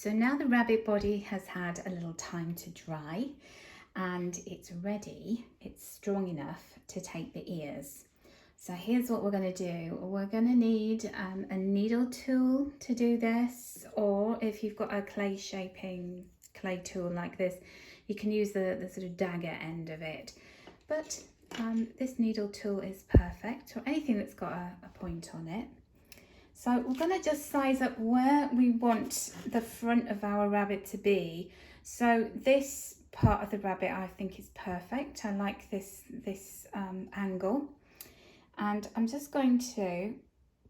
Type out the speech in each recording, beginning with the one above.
So now the rabbit body has had a little time to dry and it's ready, it's strong enough to take the ears. So here's what we're going to do. We're going to need a needle tool to do this, or if you've got a clay tool like this, you can use the sort of dagger end of it. But this needle tool is perfect, or anything that's got a point on it. So we're going to just size up where we want the front of our rabbit to be. So this part of the rabbit I think is perfect. I like this angle. And I'm just going to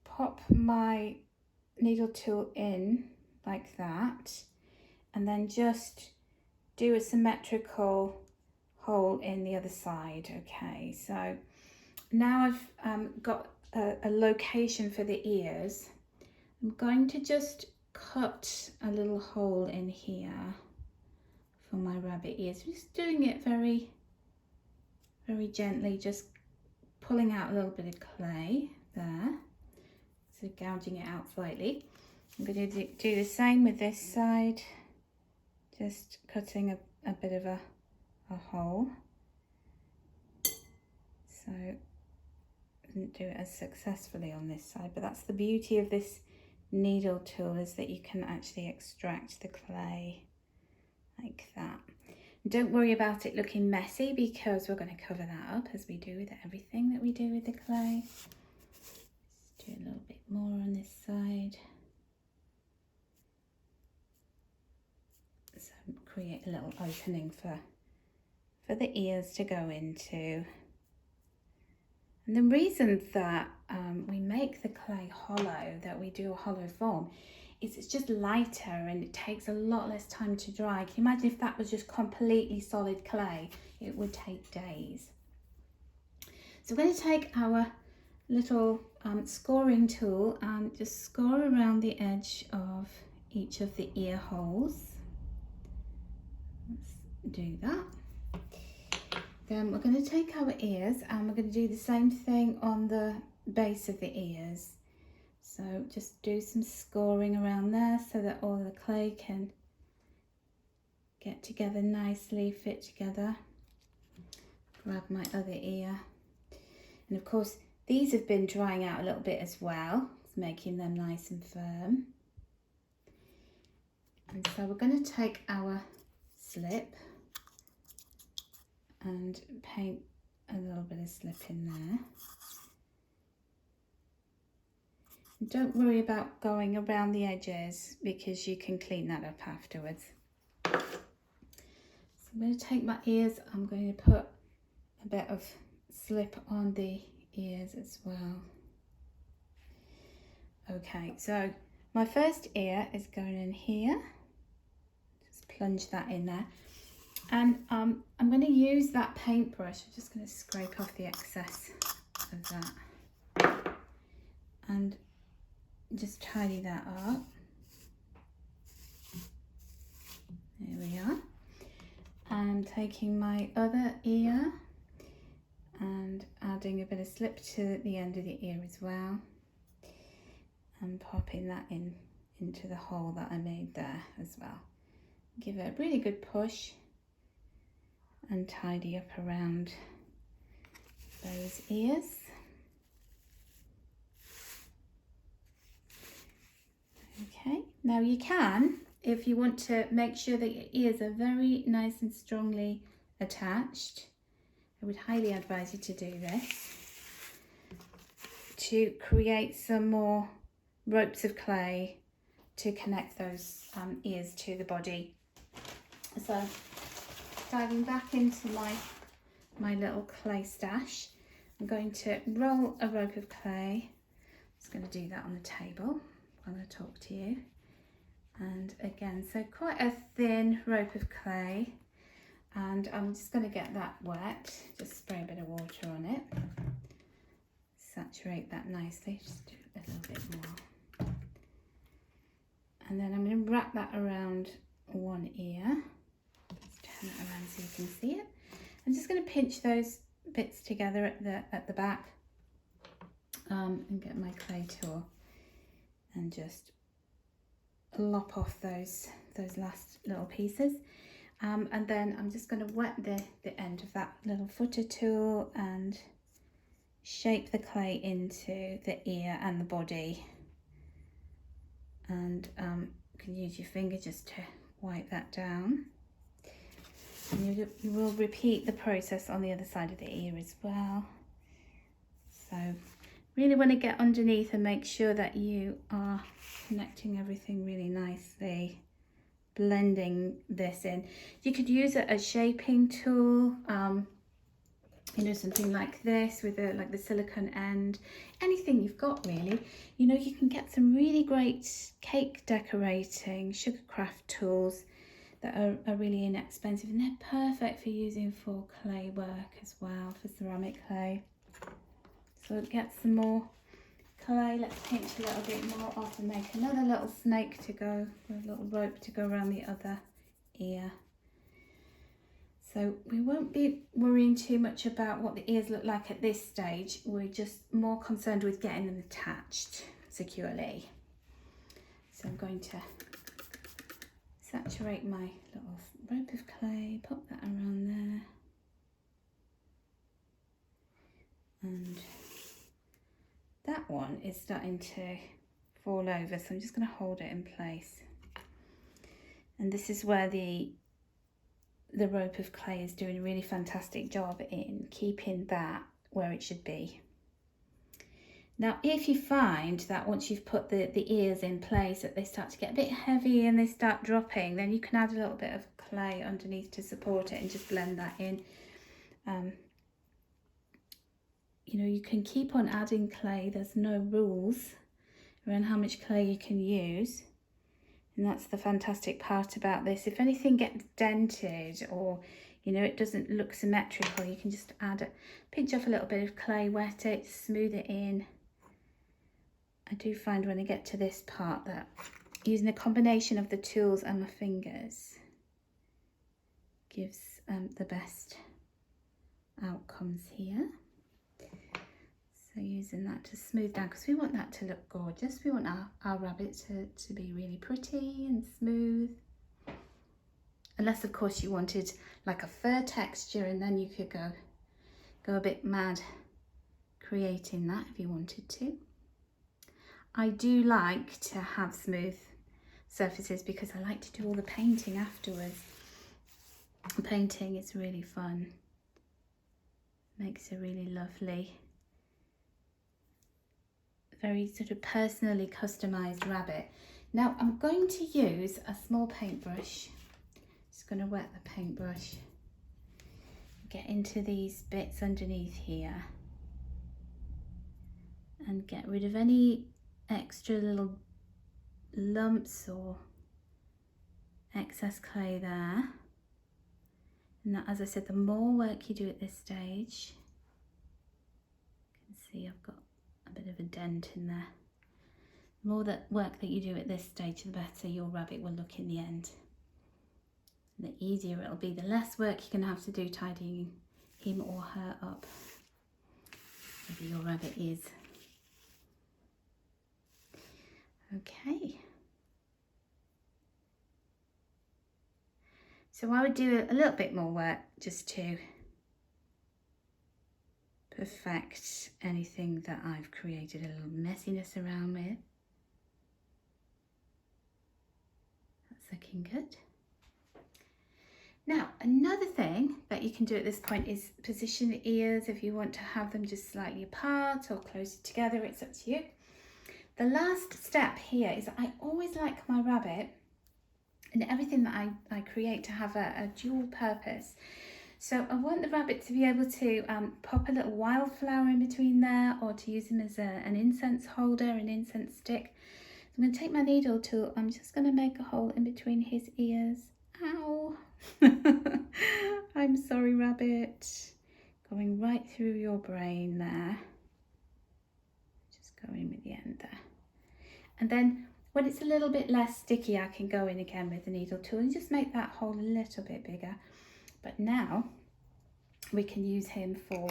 pop my needle tool in like that, and then just do a symmetrical hole in the other side. Okay, so now I've got a location for the ears. I'm going to just cut a little hole in here for my rabbit ears. Just doing it very, very gently, just pulling out a little bit of clay there, so gouging it out slightly. I'm going to do the same with this side, just cutting a bit of a hole. So didn't do it as successfully on this side, but that's the beauty of this needle tool, is that you can actually extract the clay like that. Don't worry about it looking messy, because we're going to cover that up as we do with everything that we do with the clay. Let's do a little bit more on this side. So create a little opening for the ears to go into. And the reason that we make the clay hollow, that we do a hollow form, is it's just lighter and it takes a lot less time to dry. Can you imagine if that was just completely solid clay? It would take days. So we're going to take our little scoring tool and just score around the edge of each of the ear holes. Let's do that. Then we're going to take our ears and we're going to do the same thing on the base of the ears. So just do some scoring around there so that all the clay can get together nicely, fit together. Grab my other ear. And of course, these have been drying out a little bit as well, making them nice and firm. And so we're going to take our slip and paint a little bit of slip in there. And don't worry about going around the edges, because you can clean that up afterwards. So I'm going to take my ears, I'm going to put a bit of slip on the ears as well. Okay, so my first ear is going in here. Just plunge that in there. And I'm going to use that paintbrush. I'm just going to scrape off the excess of that and just tidy that up. There we are. I'm taking my other ear and adding a bit of slip to the end of the ear as well, and popping that into the hole that I made there as well. Give it a really good push and tidy up around those ears. Okay, now you can, if you want to make sure that your ears are very nice and strongly attached, I would highly advise you to do this, to create some more ropes of clay to connect those ears to the body. So diving back into my little clay stash, I'm going to roll a rope of clay. I'm just going to do that on the table while I talk to you. And again, so quite a thin rope of clay, and I'm just going to get that wet. Just spray a bit of water on it, saturate that nicely, just do a little bit more. And then I'm going to wrap that around one ear. Just turn it around so you can see it. I'm just going to pinch those bits together at the back, and get my clay tool and just lop off those last little pieces. And then I'm just going to wet the end of that little footer tool and shape the clay into the ear and the body. And you can use your finger just to wipe that down. And you will repeat the process on the other side of the ear as well. So really want to get underneath and make sure that you are connecting everything really nicely, blending this in. You could use a shaping tool, you know, something like this with like the silicone end, anything you've got really. You know, you can get some really great cake decorating, sugar craft tools that are really inexpensive, and they're perfect for using for clay work as well, for ceramic clay. So get some more clay, let's pinch a little bit more off and make another little snake to go, a little rope to go around the other ear. So we won't be worrying too much about what the ears look like at this stage. We're just more concerned with getting them attached securely. So I'm going to saturate my little rope of clay, pop that around there. And that one is starting to fall over, so I'm just going to hold it in place. And this is where the rope of clay is doing a really fantastic job in keeping that where it should be. Now, if you find that once you've put the ears in place that they start to get a bit heavy and they start dropping, then you can add a little bit of clay underneath to support it and just blend that in. You know, you can keep on adding clay. There's no rules around how much clay you can use. And that's the fantastic part about this. If anything gets dented or, you know, it doesn't look symmetrical, you can just pinch off a little bit of clay, wet it, smooth it in. I do find when I get to this part that using a combination of the tools and my fingers gives the best outcomes here. So using that to smooth down, because we want that to look gorgeous. We want our rabbit to be really pretty and smooth. Unless of course you wanted like a fur texture, and then you could go a bit mad creating that if you wanted to. I do like to have smooth surfaces because I like to do all the painting afterwards. Painting is really fun. Makes a really lovely, very sort of personally customized rabbit. Now I'm going to use a small paintbrush. Just going to wet the paintbrush, get into these bits underneath here and get rid of any extra little lumps or excess clay there. And that, as I said, the more work you do at this stage, you can see I've got a bit of a dent in there. The more work that you do at this stage, the better your rabbit will look in the end. And the easier it'll be, the less work you're going to have to do tidying him or her up, whatever your rabbit is. Okay. So I would do a little bit more work just to perfect anything that I've created a little messiness around with. That's looking good. Now, another thing that you can do at this point is position the ears if you want to have them just slightly apart or closer together. It's up to you. The last step here is I always like my rabbit and everything that I create to have a dual purpose. So I want the rabbit to be able to pop a little wildflower in between there, or to use him as an incense holder, an incense stick. So I'm going to take my needle tool. I'm just going to make a hole in between his ears. Ow! I'm sorry, rabbit. Going right through your brain there. Just go in with the end there. And then when it's a little bit less sticky, I can go in again with the needle tool and just make that hole a little bit bigger. But now we can use him for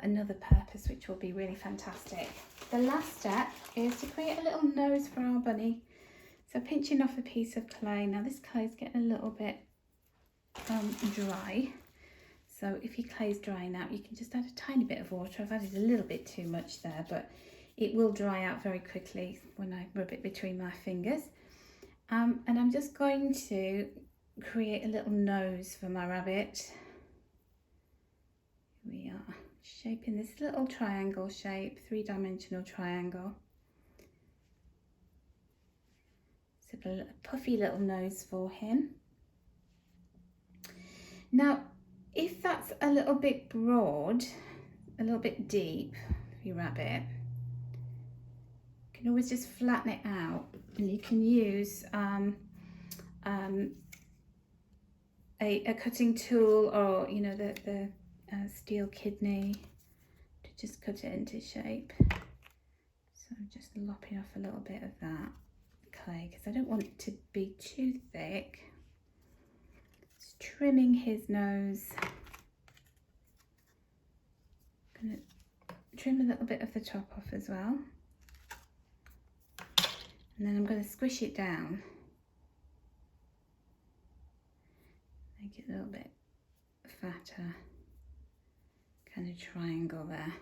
another purpose, which will be really fantastic. The last step is to create a little nose for our bunny. So pinching off a piece of clay. Now this clay is getting a little bit dry. So if your clay is drying out, you can just add a tiny bit of water. I've added a little bit too much there, but it will dry out very quickly when I rub it between my fingers. And I'm just going to create a little nose for my rabbit. Here we are, shaping this little triangle shape, 3-dimensional triangle. So a puffy little nose for him. Now, if that's a little bit broad, a little bit deep for your rabbit, you can always just flatten it out, and you can use a cutting tool, or you know, the steel kidney, to just cut it into shape. So I'm just lopping off a little bit of that clay because I don't want it to be too thick. Just trimming his nose. Gonna trim a little bit of the top off as well, and then I'm going to squish it down, make it a little bit fatter, kind of triangle there.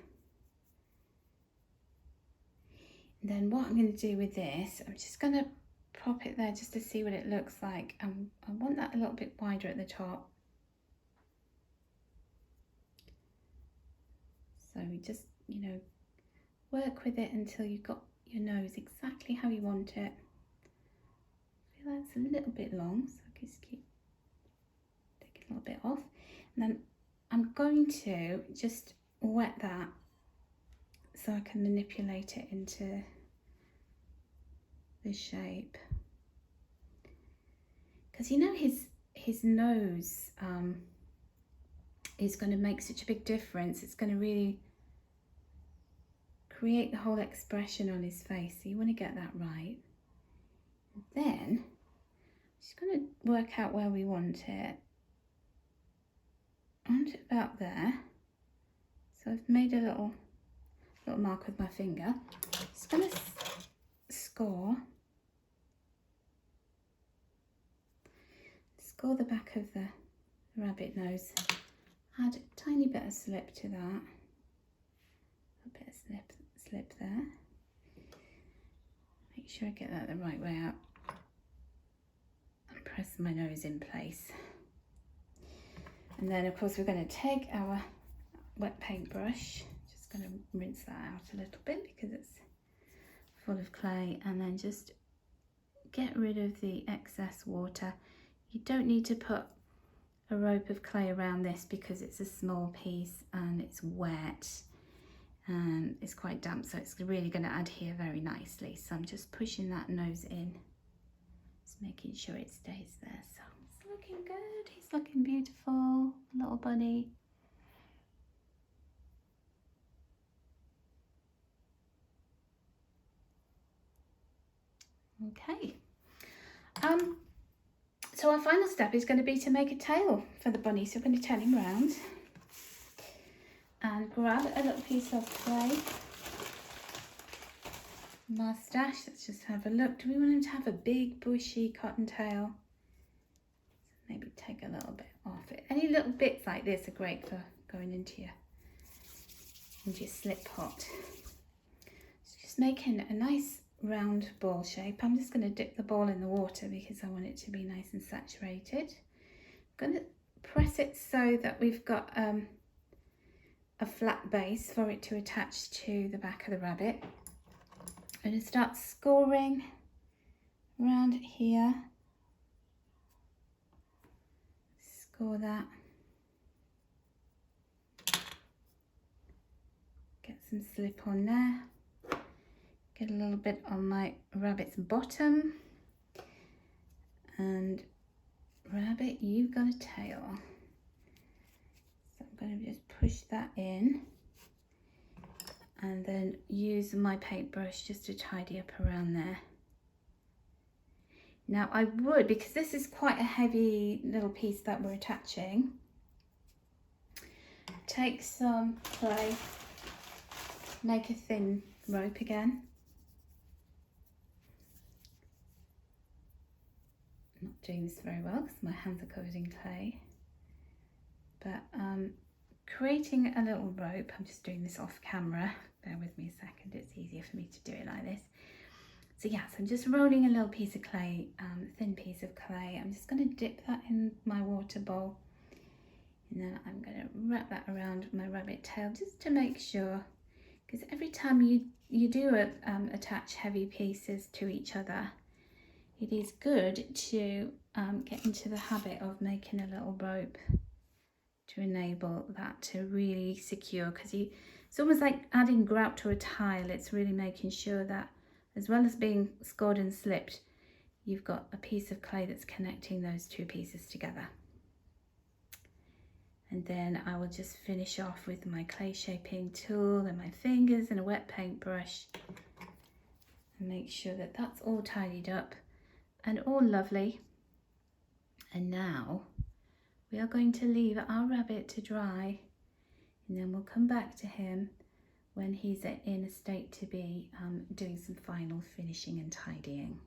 And then what I'm going to do with this, I'm just going to prop it there just to see what it looks like. I want that a little bit wider at the top. So we just, you know, work with it until you've got your nose exactly how you want it. I feel that's a little bit long, so I can just keep taking a little bit off. And then I'm going to just wet that so I can manipulate it into the shape. Because you know his nose is going to make such a big difference. It's going to really create the whole expression on his face, so you want to get that right. And then just going to work out where we want it. I want it about there. So I've made a little mark with my finger. Just going to score the back of the rabbit nose. Add a tiny bit of slip to that. A bit of slip there. Make sure I get that the right way out. And press my nose in place. And then of course we're going to take our wet paintbrush. Just going to rinse that out a little bit because it's full of clay, and then just get rid of the excess water. You don't need to put a rope of clay around this because it's a small piece and it's wet and it's quite damp, so it's really going to adhere very nicely. So I'm just pushing that nose in, just making sure it stays there. So it's looking good, he's looking beautiful, little bunny. Okay. So our final step is going to be to make a tail for the bunny. So we're going to turn him round and grab a little piece of clay. Mustache, let's just have a look. Do we want him to have a big bushy cottontail? Maybe take a little bit off it. Any little bits like this are great for going into your slip pot. So just making a nice round ball shape. I'm just going to dip the ball in the water because I want it to be nice and saturated. I'm going to press it so that we've got a flat base for it to attach to the back of the rabbit. I'm going to start scoring around here. Score that. Get some slip on there. Get a little bit on my rabbit's bottom. And rabbit, you've got a tail. So I'm going to just push that in and then use my paintbrush just to tidy up around there. Now I would, because this is quite a heavy little piece that we're attaching, take some clay, make a thin rope again. not doing this very well because my hands are covered in clay. But creating a little rope, I'm just doing this off camera, bear with me a second, it's easier for me to do it like this. So yes, I'm just rolling a little piece of clay, thin piece of clay. I'm just going to dip that in my water bowl, and then I'm going to wrap that around my rabbit tail just to make sure, because every time you do attach heavy pieces to each other, it is good to get into the habit of making a little rope to enable that to really secure, because it's almost like adding grout to a tile. It's really making sure that as well as being scored and slipped, you've got a piece of clay that's connecting those two pieces together. And then I will just finish off with my clay shaping tool and my fingers and a wet paintbrush, and make sure that that's all tidied up and all lovely. And now we are going to leave our rabbit to dry, and then we'll come back to him when he's in a state to be doing some final finishing and tidying.